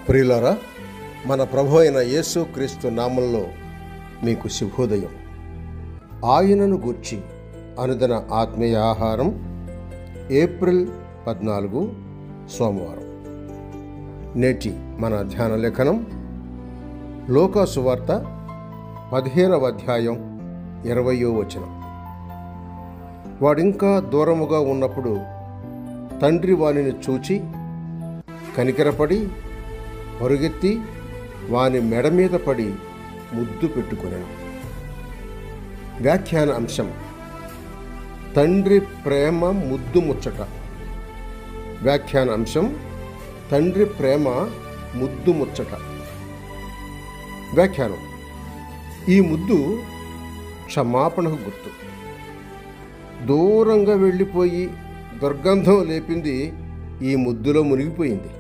ప్రియులారా, మన ప్రభు అయిన యేసు క్రీస్తు నామంలో మీకు శుభోదయం. ఆయనను గూర్చి అనుదిన ఆత్మీయ ఆహారం, ఏప్రిల్ 14 సోమవారం. నేటి మన ధ్యాన లేఖనం లూకా సువార్త 15వ అధ్యాయం 20వ వచనం. వాడింకా దూరముగా ఉన్నప్పుడు తండ్రి వానిని చూచి కనికరపడి పరుగెత్తి వాని మెడ మీద పడి ముద్దు పెట్టుకొనెను. వ్యాఖ్యాన అంశం: తండ్రి ప్రేమ ముద్దు ముచ్చట. వ్యాఖ్యాన అంశం: తండ్రి ప్రేమ ముద్దు ముచ్చట. వ్యాఖ్యానం: ఈ ముద్దు క్షమాపణకు గుర్తు. దూరంగా వెళ్ళిపోయి దుర్గంధం లేపింది ఈ ముద్దులో మునిగిపోయింది.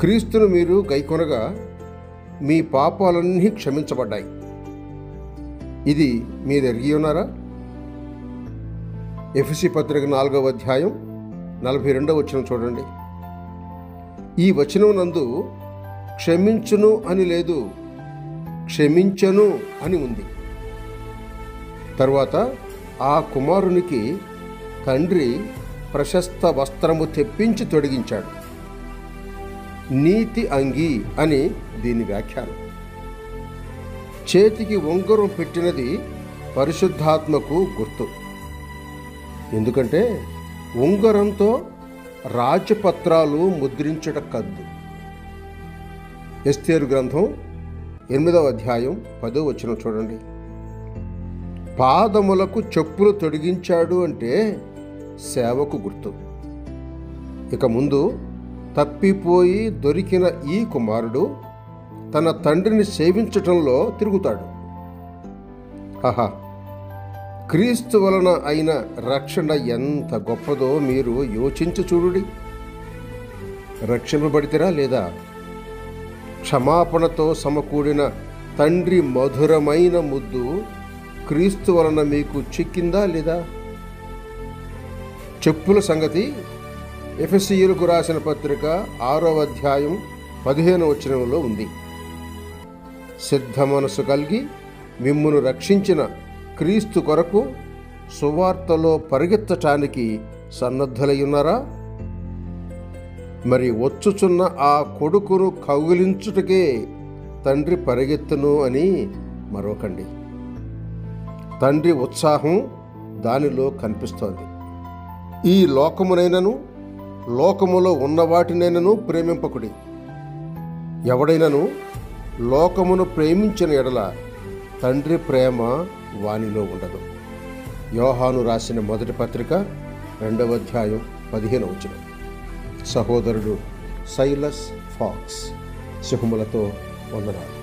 క్రీస్తును మీరు గైకొనగా మీ పాపాలన్నీ క్షమించబడ్డాయి. ఇది మీరు ఎరిగి ఉన్నారా? ఎఫెసీ పత్రిక 4వ అధ్యాయం 42వ వచనం చూడండి. ఈ వచనం నందు క్షమించును అని లేదు, క్షమించను అని ఉంది. తరువాత ఆ కుమారునికి తండ్రి ప్రశస్త వస్త్రము తెప్పించి తొడిగించాడు. నీతి అంగీ అని దీని వ్యాఖ్యానం. చేతికి ఉంగరం పెట్టినది పరిశుద్ధాత్మకు గుర్తు. ఎందుకంటే ఉంగరంతో రాజపత్రాలు ముద్రించుట కద్దు. ఎస్తేరు గ్రంథం 8వ అధ్యాయం 10వ వచనం చూడండి. పాదములకు చెప్పులు తొడిగించాడు అంటే సేవకు గుర్తు. ఇక ముందు తప్పిపోయి దొరికిన ఈ కుమారుడు తన తండ్రిని సేవించటంలో తిరుగుతాడు. ఆహా! క్రీస్తు వలన అయిన రక్షణ ఎంత గొప్పదో మీరు యోచించి చూడుడి. రక్షింపబడితేరా లేదా? క్షమాపణతో సమకూడిన తండ్రి మధురమైన ముద్దు క్రీస్తు వలన మీకు చిక్కిందా లేదా? చెప్పుల సంగతి ఎఫెసీయులకు రాసిన పత్రిక 6వ అధ్యాయం 15వ వచనంలో ఉంది. సిద్ధ మనసు కలిగి మిమ్మును రక్షించిన క్రీస్తు కొరకు సువార్తలో పరిగెత్తటానికి సన్నద్ధులయ్యున్నారా? మరి వచ్చుచున్న ఆ కొడుకును కౌగిలించుటకే తండ్రి పరిగెత్తును అని మరొకండి. తండ్రి ఉత్సాహం దానిలో కనిపిస్తోంది. ఈ లోకమునైనను లోకములో ఉన్న వాటినైనను ప్రేమింపకుడి. ఎవడైనను లోకమును ప్రేమించిన ఎడల తండ్రి ప్రేమ వానిలో ఉండదు. యోహాను రాసిన మొదటి పత్రిక 2వ అధ్యాయం 15వ వచనం. సహోదరుడు సైలస్ ఫాక్స్. శుభములతో వందనాలు.